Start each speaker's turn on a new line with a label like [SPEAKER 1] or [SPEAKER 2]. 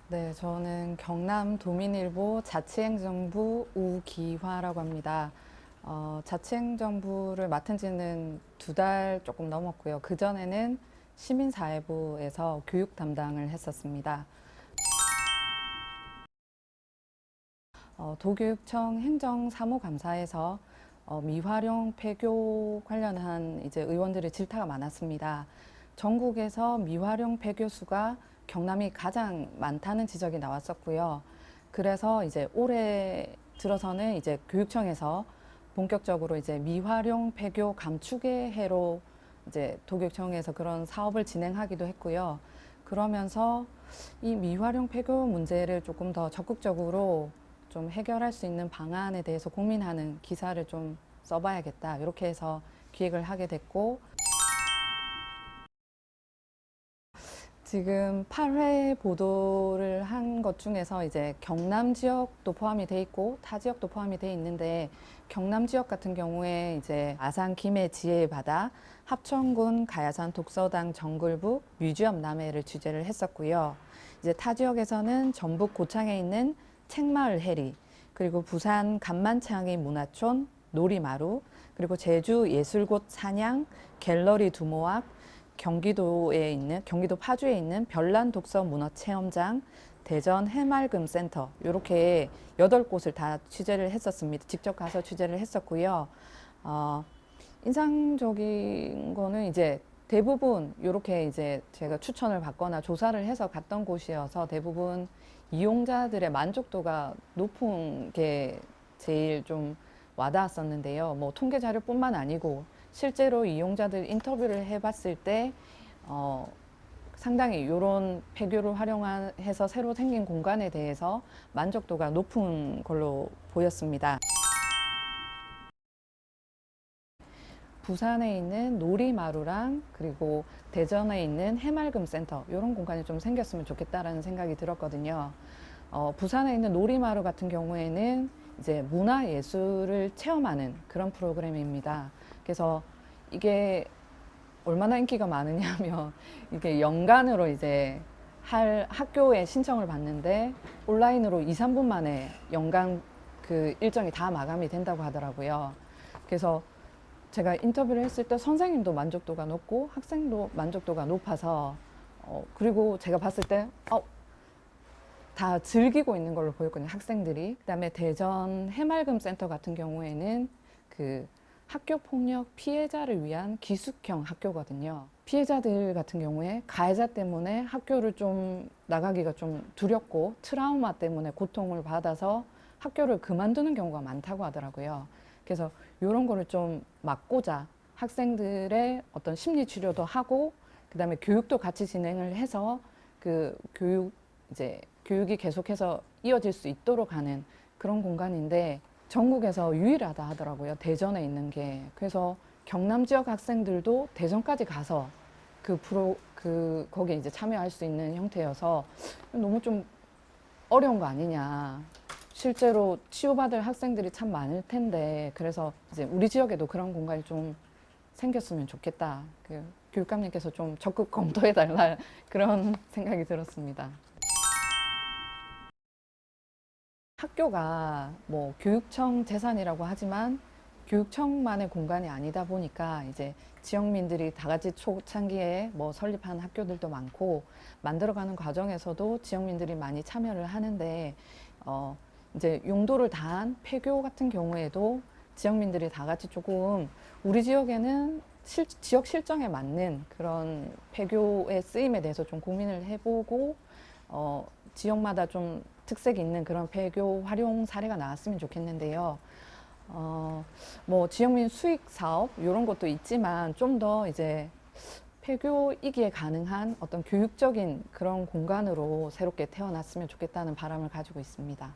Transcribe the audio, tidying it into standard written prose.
[SPEAKER 1] 네, 저는 경남 도민일보 자치행정부 우기화라고 합니다. 자치행정부를 맡은 지는 2달 조금 넘었고요. 그전에는 시민사회부에서 교육 담당을 했었습니다. 도교육청 행정사무감사에서 미활용 폐교 관련한 이제 의원들의 질타가 많았습니다. 전국에서 미활용 폐교 수가 경남이 가장 많다는 지적이 나왔었고요. 그래서 이제 올해 들어서는 이제 교육청에서 본격적으로 이제 미활용 폐교 감축의 해로 이제 도교육청에서 그런 사업을 진행하기도 했고요. 그러면서 이 미활용 폐교 문제를 조금 더 적극적으로 좀 해결할 수 있는 방안에 대해서 고민하는 기사를 좀 써봐야겠다. 이렇게 해서 기획을 하게 됐고, 지금 8회 보도를 한 것 중에서 이제 경남 지역도 포함이 돼 있고 타 지역도 포함이 돼 있는데, 경남 지역 같은 경우에 이제 아산 김해 지혜의 바다, 합천군 가야산 독서당 정글북 뮤지엄 남해를 주제를 했었고요. 이제 타 지역에서는 전북 고창에 있는 책마을 해리, 그리고 부산 간만창의 문화촌 놀이마루, 그리고 제주 예술곳 산양 갤러리 두모학, 경기도 파주에 있는 별난 독서 문화 체험장, 대전 해맑음 센터, 이렇게 8곳을 다 취재를 했었습니다. 직접 가서 취재를 했었고요. 인상적인 거는 이제 대부분 이렇게 이제 제가 추천을 받거나 조사를 해서 갔던 곳이어서 대부분 이용자들의 만족도가 높은 게 제일 좀 와닿았었는데요. 뭐 통계 자료뿐만 아니고 실제로 이용자들 인터뷰를 해봤을 때 어, 상당히 이런 폐교를 활용해서 새로 생긴 공간에 대해서 만족도가 높은 걸로 보였습니다. 부산에 있는 놀이마루랑 그리고 대전에 있는 해맑음 센터, 이런 공간이 좀 생겼으면 좋겠다라는 생각이 들었거든요. 부산에 있는 놀이마루 같은 경우에는 이제 문화예술을 체험하는 그런 프로그램입니다. 그래서 이게 얼마나 인기가 많으냐면 이게 연간으로 이제 할 학교에 신청을 받는데 온라인으로 2, 3분 만에 연간 그 일정이 다 마감이 된다고 하더라고요. 그래서 제가 인터뷰를 했을 때 선생님도 만족도가 높고 학생도 만족도가 높아서 그리고 제가 봤을 때 다 즐기고 있는 걸로 보였거든요, 학생들이. 그다음에 대전 해맑음 센터 같은 경우에는 그 학교 폭력 피해자를 위한 기숙형 학교거든요. 피해자들 같은 경우에 가해자 때문에 학교를 좀 나가기가 좀 두렵고 트라우마 때문에 고통을 받아서 학교를 그만두는 경우가 많다고 하더라고요. 그래서 이런 거를 좀 막고자 학생들의 어떤 심리 치료도 하고 그다음에 교육도 같이 진행을 해서 그 교육이 계속해서 이어질 수 있도록 하는 그런 공간인데 전국에서 유일하다 하더라고요. 대전에 있는 게. 그래서 경남 지역 학생들도 대전까지 가서 거기에 이제 참여할 수 있는 형태여서 너무 좀 어려운 거 아니냐. 실제로 치유받을 학생들이 참 많을 텐데, 그래서 이제 우리 지역에도 그런 공간이 좀 생겼으면 좋겠다. 교육감님께서 좀 적극 검토해달라. 그런 생각이 들었습니다. 학교가 뭐 교육청 재산이라고 하지만 교육청만의 공간이 아니다 보니까 이제 지역민들이 다 같이 초창기에 뭐 설립한 학교들도 많고 만들어가는 과정에서도 지역민들이 많이 참여를 하는데 이제 용도를 다한 폐교 같은 경우에도 지역민들이 다 같이 조금 우리 지역에는 지역 실정에 맞는 그런 폐교의 쓰임에 대해서 좀 고민을 해보고 지역마다 좀 특색 있는 그런 폐교 활용 사례가 나왔으면 좋겠는데요. 뭐 지역민 수익 사업 이런 것도 있지만 좀 더 이제 폐교이기에 가능한 어떤 교육적인 그런 공간으로 새롭게 태어났으면 좋겠다는 바람을 가지고 있습니다.